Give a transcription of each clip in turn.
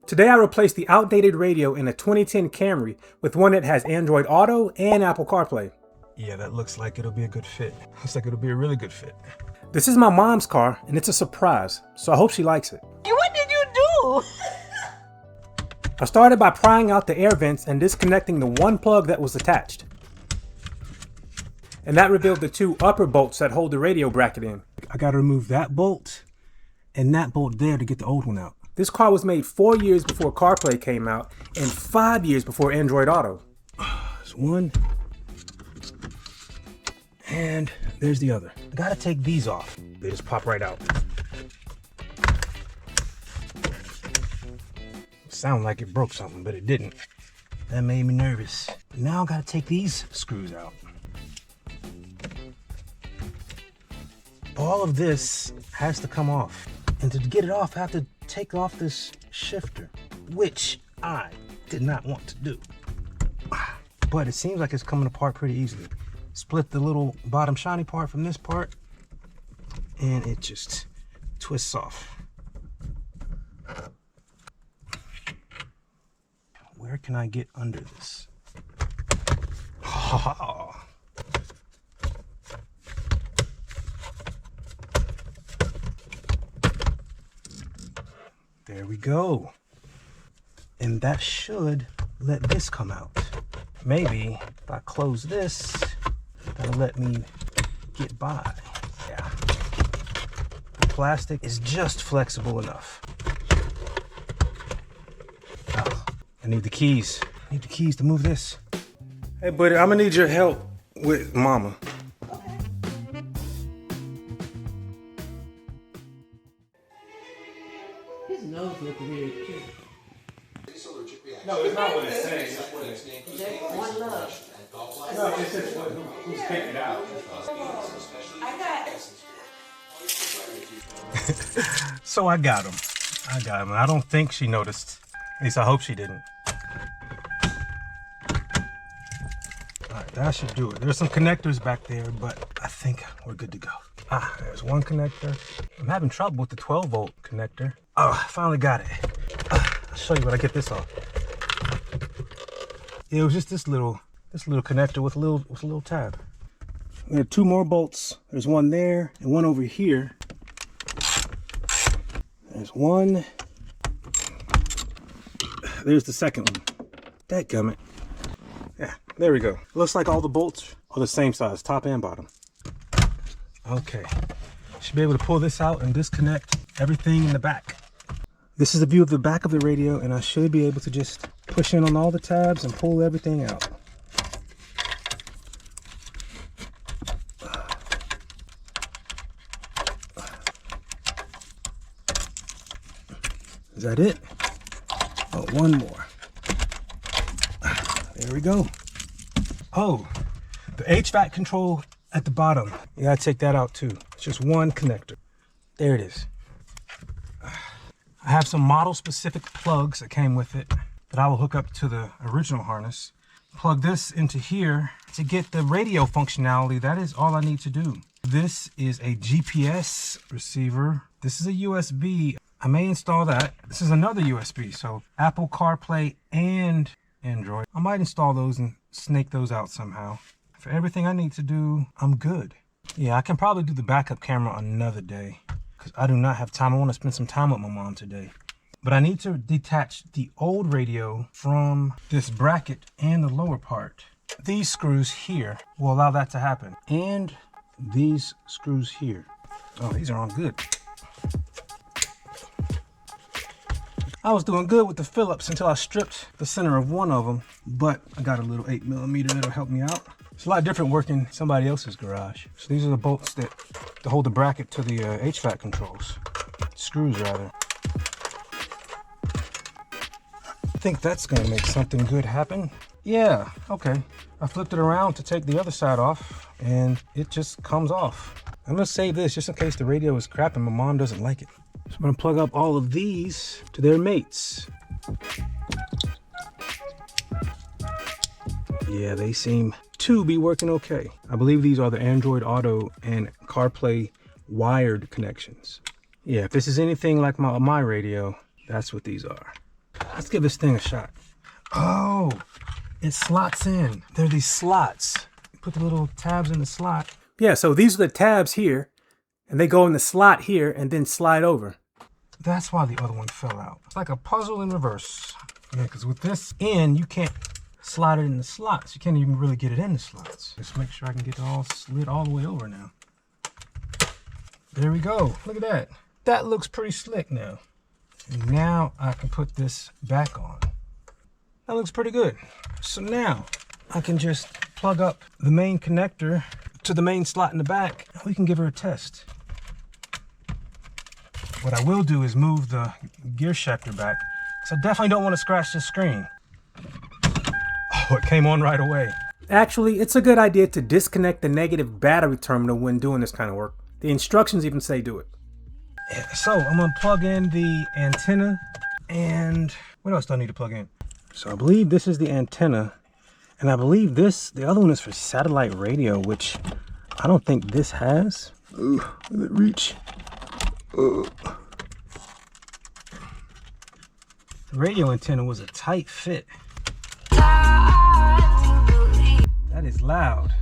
Today I replaced the outdated radio in a 2010 Camry with one that has Android Auto and Apple CarPlay. Yeah, that looks like it'll be a good fit. Looks like it'll be a really good fit. This is my mom's car and it's a surprise, so I hope she likes it. What did you do? I started by prying out the air vents and disconnecting the one plug that was attached. And that revealed the two upper bolts that hold the radio bracket in. I gotta remove that bolt and that bolt there to get the old one out. This car was made 4 years before CarPlay came out and 5 years before Android Auto. There's one. And there's the other. I gotta take these off. They just pop right out. Sound like it broke something, but it didn't. That made me nervous. Now I gotta take these screws out. All of this has to come off. And to get it off, I have to take off this shifter, which I did not want to do. But it seems like it's coming apart pretty easily. Split the little bottom shiny part from this part, and it just twists off. Where can I get under this? Oh. There we go. And that should let this come out. Maybe if I close this, that'll let me get by. Yeah. The plastic is just flexible enough. Oh, I need the keys. I need the keys to move this. Hey buddy, I'm gonna need your help with Mama. His nose looking very cute. No, it's not what it's saying. It's what it's One love. No, it's just who's picking it out. I got it. So I got him. I don't think she noticed. At least I hope she didn't. All right, that should do it. There's some connectors back there, but I think we're good to go. There's one connector. I'm having trouble with the 12-volt connector. Oh, I finally got it. I'll show you when I get this off. It was just this little connector with a little tab. We have two more bolts. There's one there and one over here. There's one. There's the second one. Dadgummit. Yeah, there we go. Looks like all the bolts are the same size, top and bottom. Okay, should be able to pull this out and disconnect everything in the back. This is a view of the back of the radio, and I should be able to just push in on all the tabs and pull everything out. Is that it? Oh, one more. There we go. Oh, the HVAC control at the bottom. You gotta take that out too. It's just one connector. There it is. I have some model specific plugs that came with it that I will hook up to the original harness. Plug this into here to get the radio functionality. That is all I need to do. This is a GPS receiver. This is a USB. I may install that. This is another USB, so Apple CarPlay and Android. I might install those and snake those out somehow. For everything I need to do, I'm good. Yeah, I can probably do the backup camera another day because I do not have time. I want to spend some time with my mom today. But I need to detach the old radio from this bracket and the lower part. These screws here will allow that to happen. And these screws here. Oh, these are on good. I was doing good with the Phillips until I stripped the center of one of them, but I got a little 8mm that'll help me out. It's a lot different working somebody else's garage. So these are the bolts that hold the bracket to the HVAC controls. Screws, rather. I think that's gonna make something good happen. Yeah, okay. I flipped it around to take the other side off, and it just comes off. I'm gonna save this just in case the radio is crap and my mom doesn't like it. So I'm gonna plug up all of these to their mates. Yeah, they seem to be working okay. I believe these are the Android Auto and CarPlay wired connections. Yeah, if this is anything like my radio, that's what these are. Let's give this thing a shot. Oh, it slots in. There are these slots. Put the little tabs in the slot. Yeah, so these are the tabs here, and they go in the slot here and then slide over. That's why the other one fell out. It's like a puzzle in reverse. Yeah, because with this in, you can't slide it in the slots. You can't even really get it in the slots. Just make sure I can get it all slid all the way over now. There we go. Look at that. That looks pretty slick now. And now I can put this back on. That looks pretty good. So now I can just plug up the main connector to the main slot in the back. We can give her a test. What I will do is move the gear shifter back, because I definitely don't want to scratch the screen. Oh, it came on right away. Actually, it's a good idea to disconnect the negative battery terminal when doing this kind of work. The instructions even say do it. Yeah, so I'm gonna plug in the antenna, and what else do I need to plug in? So I believe this is the antenna, and I believe the other one is for satellite radio, which I don't think this has. Ooh, will it reach? Ooh. The radio antenna was a tight fit. That is loud.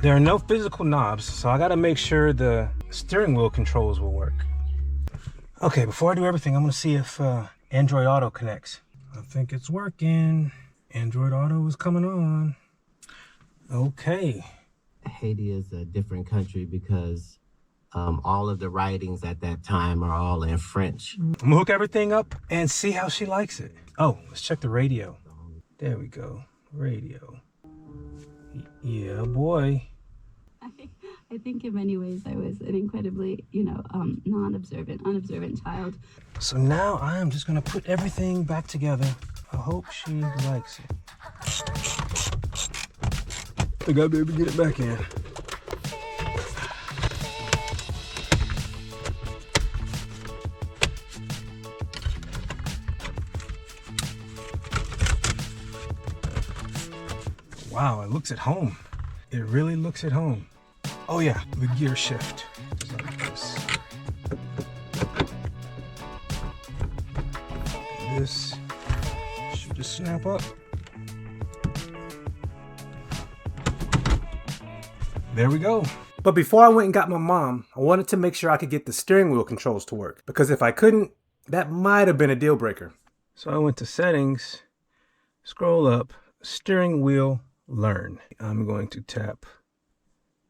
There are no physical knobs, so I gotta make sure the steering wheel controls will work. Okay, before I do everything, I'm gonna see if Android Auto connects. I think it's working. Android Auto is coming on. Okay. Haiti is a different country because all of the writings at that time are all in French. I'm gonna hook everything up and see how she likes it. Oh, let's check the radio. There we go, radio. Yeah, boy. I think in many ways I was an incredibly, unobservant child. So now I am just gonna put everything back together. I hope she likes it. I gotta be able to get it back in. Wow, it looks at home. It really looks at home. Oh yeah, the gear shift. Like this. This should just snap up. There we go. But before I went and got my mom, I wanted to make sure I could get the steering wheel controls to work, because if I couldn't, that might have been a deal breaker. So I went to settings, scroll up, steering wheel, learn. I'm going to tap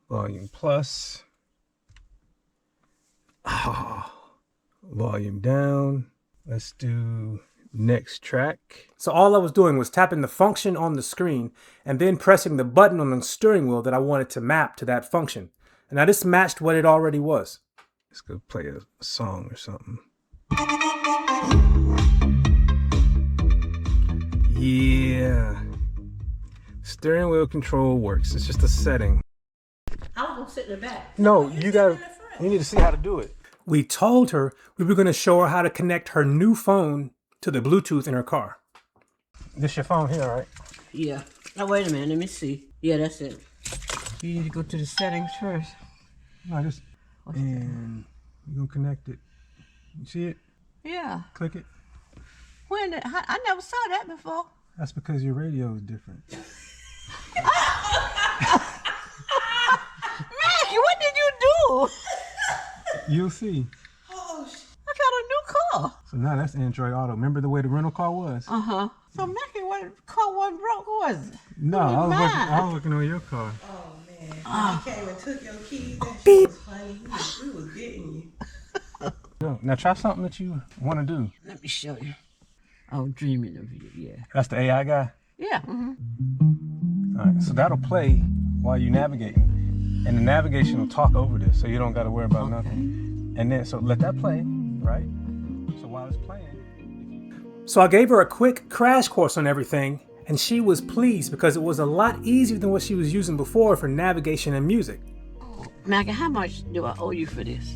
volume plus. Volume down. Let's do next track. So all I was doing was tapping the function on the screen and then pressing the button on the steering wheel that I wanted to map to that function. And I just matched what it already was. Let's go play a song or something. Yeah. Steering wheel control works. It's just a setting. I was gonna sit in the back. No, you need to see how to do it. We told her we were going to show her how to connect her new phone to the Bluetooth in her car. This your phone here, right? Yeah. Now wait a minute, let me see. Yeah, that's it. You need to go to the settings first. No, just and you're gonna connect it. You see it? Yeah. Click it. When? I never saw that before. That's because your radio is different. Maggie, what did you do? You'll see. Oh, I got a new car. So now that's Android Auto. Remember the way the rental car was? Uh-huh. So Maggie, what car wasn't broke, was it? No, I was looking on your car. Oh man, I came and took your keys. That shit was funny. We was getting you. Now try something that you want to do. Let me show you. I was dreaming of you, yeah. That's the AI guy? Yeah. Mm-hmm. All right, so that'll play while you're navigating. And the navigation will talk over this, so you don't got to worry about nothing. And then, so let that play, right? So while it's playing. So I gave her a quick crash course on everything, and she was pleased because it was a lot easier than what she was using before for navigation and music. Maggie, how much do I owe you for this?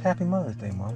Happy Mother's Day, Mama.